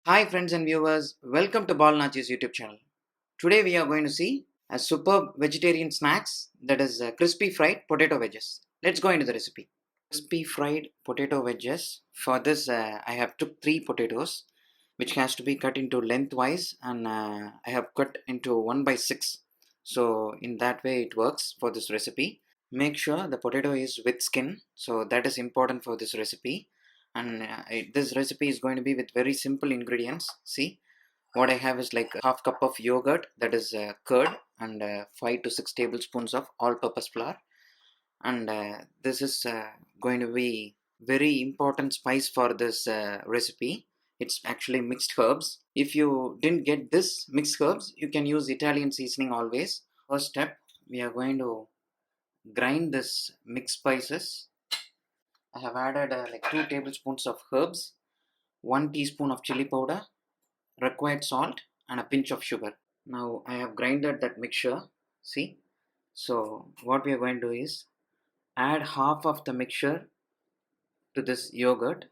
Hi friends and viewers, welcome to Bal Nachi's YouTube channel. Today we are going to see a superb vegetarian snacks that is crispy fried potato wedges. Let's go into the recipe. Crispy fried potato wedges. For this I have took 3 potatoes which has to be cut into lengthwise and I have cut into 1 by 6. So in that way it works for this recipe. Make sure the potato is with skin, so that is important for this recipe. And this recipe is going to be with very simple ingredients. See, what I have is like half cup of yogurt, that is curd, and 5 to 6 tablespoons of all purpose flour. And this is going to be very important spice for this recipe. It's actually mixed herbs. If you didn't get this mixed herbs, you can use Italian seasoning always. First step, we are going to grind this mixed spices. I have added like 2 tablespoons of herbs, 1 teaspoon of chili powder, required salt, and a pinch of sugar. Now I have grinded that mixture. See, so what we are going to do is add half of the mixture to this yogurt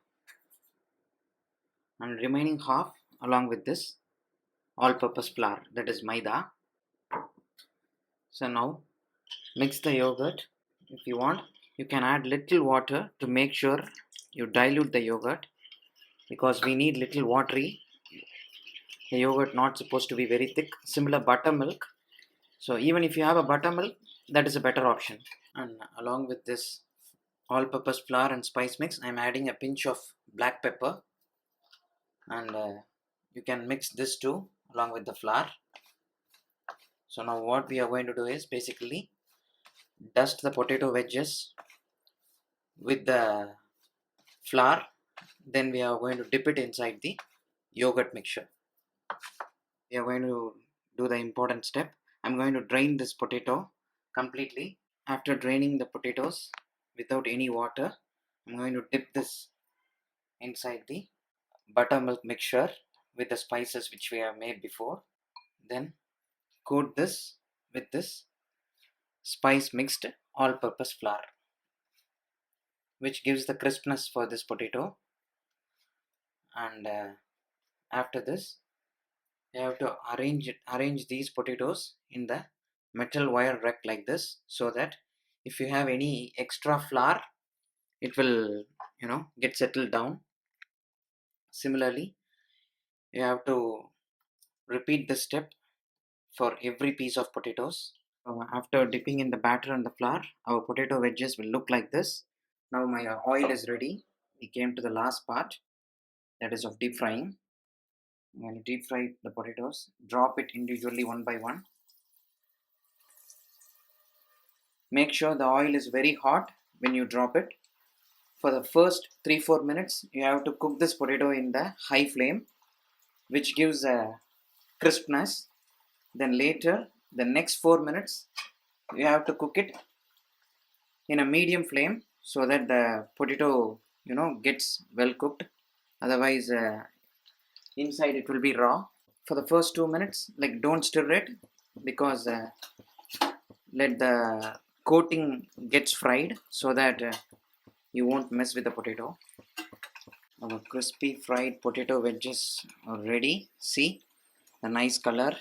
and remaining half along with this all purpose flour, that is maida. So now mix the yogurt. If you want, you can add little water to make sure you dilute the yogurt, because we need little watery. The yogurt not supposed to be very thick, similar buttermilk. So even if you have a buttermilk, that is a better option. And along with this all purpose flour and spice mix, I'm adding a pinch of black pepper, and you can mix this too along with the flour. So now what we are going to do is basically dust the potato wedges with the flour, then we are going to dip it inside the yogurt mixture. We are going to do the important step. I'm going to drain this potato completely. After draining the potatoes without any water, I'm going to dip this inside the buttermilk mixture with the spices which we have made before. Then coat this with this spice mixed all purpose flour, which gives the crispness for this potato. And after this, you have to arrange these potatoes in the metal wire rack like this, so that if you have any extra flour, it will get settled down. Similarly, you have to repeat this step for every piece of potatoes. After dipping in the batter and the flour, our potato wedges will look like this. Now my oil is ready. We came to the last part, that is of deep frying. I'm going to deep fry the potatoes. Drop it individually one by one. Make sure the oil is very hot when you drop it. For the first 3-4 minutes, you have to cook this potato in the high flame, which gives a crispness. Then later, the next 4 minutes, you have to cook it in a medium flame, so that the potato gets well cooked. Otherwise, inside it will be raw. For the first 2 minutes, like, don't stir it, because let the coating gets fried, so that you won't mess with the potato. Our crispy fried potato wedges are ready. See the nice color.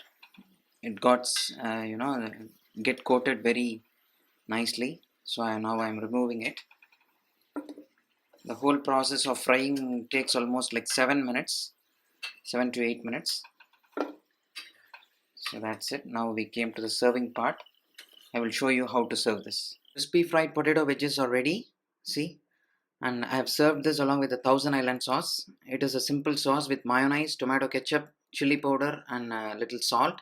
It got get coated very nicely. So now I'm removing it. The whole process of frying takes almost like 7 minutes, 7 to 8 minutes. So that's it. Now we came to the serving part. I will show you how to serve this. Crispy fried potato wedges are ready. See, and I have served this along with the Thousand Island sauce. It is a simple sauce with mayonnaise, tomato ketchup, chili powder, and a little salt.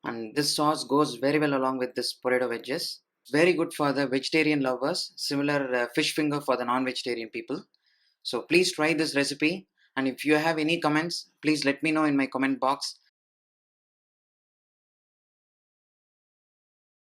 And this sauce goes very well along with this potato wedges. Very good for the vegetarian lovers. Similar fish finger for the non-vegetarian people. So please try this recipe. And if you have any comments, please let me know in my comment box.